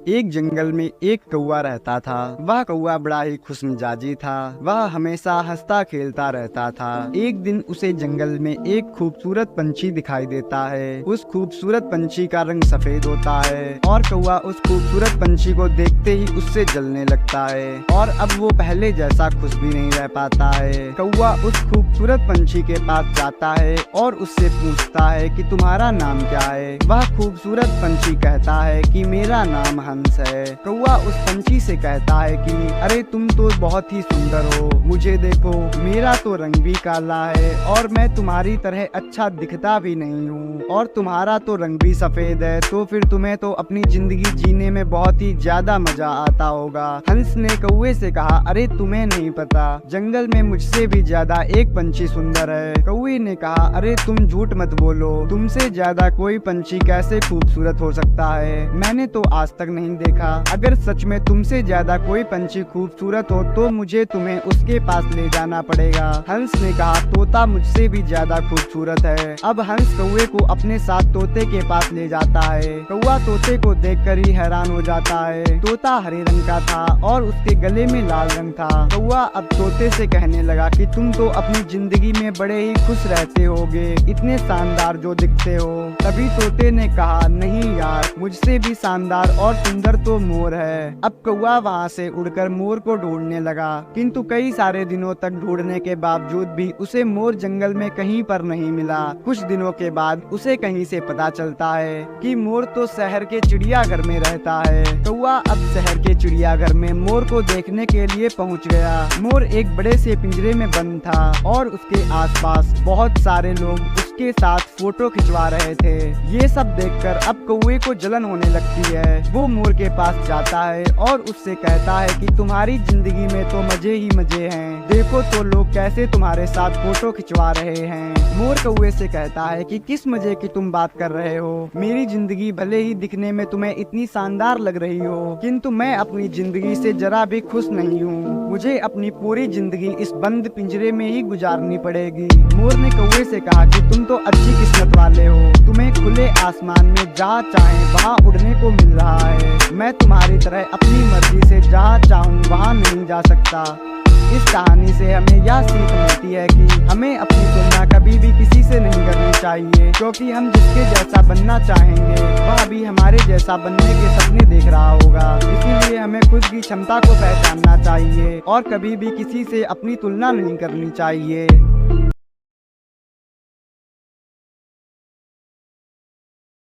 एक जंगल में एक कौवा रहता था। वह कौवा बड़ा ही खुशमिजाजी था। वह हमेशा हंसता खेलता रहता था। एक दिन उसे जंगल में एक खूबसूरत पंछी दिखाई देता है। उस खूबसूरत पंछी का रंग सफेद होता है और कौवा उस खूबसूरत पंछी को देखते ही उससे जलने लगता है और अब वो पहले जैसा खुश भी नहीं रह पाता है। कौवा उस खूबसूरत पंछी के पास जाता है और उससे पूछता है कि तुम्हारा नाम क्या है। वह खूबसूरत पंछी कहता है कि मेरा नाम हंस है। कौवा उस पंछी से कहता है कि अरे तुम तो बहुत ही सुंदर हो, मुझे देखो मेरा तो रंग भी काला है और मैं तुम्हारी तरह अच्छा दिखता भी नहीं हूँ और तुम्हारा तो रंग भी सफेद है, तो फिर तुम्हें तो अपनी जिंदगी जीने में बहुत ही ज्यादा मजा आता होगा। हंस ने कौवे से कहा अरे तुम्हें नहीं पता, जंगल में मुझसे भी ज्यादा एक पंछी सुंदर है। कौवे ने कहा अरे तुम झूठ मत बोलो, तुमसे ज्यादा कोई पंछी कैसे खूबसूरत हो सकता है, मैंने तो आज तक नहीं देखा। अगर सच में तुमसे ज्यादा कोई पंछी खूबसूरत हो तो मुझे तुम्हें उसके पास ले जाना पड़ेगा। हंस ने कहा तोता मुझसे भी ज्यादा खूबसूरत है। अब हंस कौवे को अपने साथ तोते के पास ले जाता है। कौवा तोते को देखकर ही हैरान हो जाता है। तोता हरे रंग का था और उसके गले में लाल रंग था। कौवा अब तोते से कहने लगा कि तुम तो अपनी जिंदगी में बड़े ही खुश रहते होगे, इतने शानदार जो दिखते हो। तभी तोते ने कहा नहीं यार, मुझसे भी शानदार और सुंदर तो मोर है। अब कौवा वहाँ से उड़कर मोर को ढूंढने लगा, किंतु कई सारे दिनों तक ढूंढने के बावजूद भी उसे मोर जंगल में कहीं पर नहीं मिला। कुछ दिनों के बाद उसे कहीं से पता चलता है कि मोर तो शहर के चिड़ियाघर में रहता है। कौवा अब शहर के चिड़ियाघर में मोर को देखने के लिए पहुँच गया। मोर एक बड़े से पिंजरे में बंद था और उसके आसपास बहुत सारे लोग उसके साथ फोटो खिंचवा रहे थे। ये सब देखकर अब कौवे को जलन होने लगती है। वो मोर के पास जाता है और उससे कहता है कि तुम्हारी जिंदगी में तो मजे ही मजे हैं, देखो तो लोग कैसे तुम्हारे साथ फोटो खिंचवा रहे हैं। मोर कौवे से कहता है कि किस मजे की तुम बात कर रहे हो, मेरी जिंदगी भले ही दिखने में तुम्हें इतनी शानदार लग रही हो, किंतु मैं अपनी जिंदगी से जरा भी खुश नहीं हूँ। मुझे अपनी पूरी जिंदगी इस बंद पिंजरे में ही गुजारनी पड़ेगी। मोर ने कौवे से कहा कि तुम तो अच्छी किस्मत वाले हो, तुम्हें खुले आसमान में जहाँ चाहे वहाँ उड़ने को मिल रहा है। मैं तुम्हारी तरह अपनी मर्जी से जहाँ चाहूँ वहाँ नहीं जा सकता। इस कहानी से हमें यह सीख मिलती है कि हमें अपनी तुलना कभी भी किसी से नहीं करनी चाहिए, क्योंकि हम जिसके जैसा बनना चाहेंगे वह अभी हमारे जैसा बनने के सपने देख रहा होगा। इसीलिए हमें खुद की क्षमता को पहचानना चाहिए और कभी भी किसी से अपनी तुलना नहीं करनी चाहिए।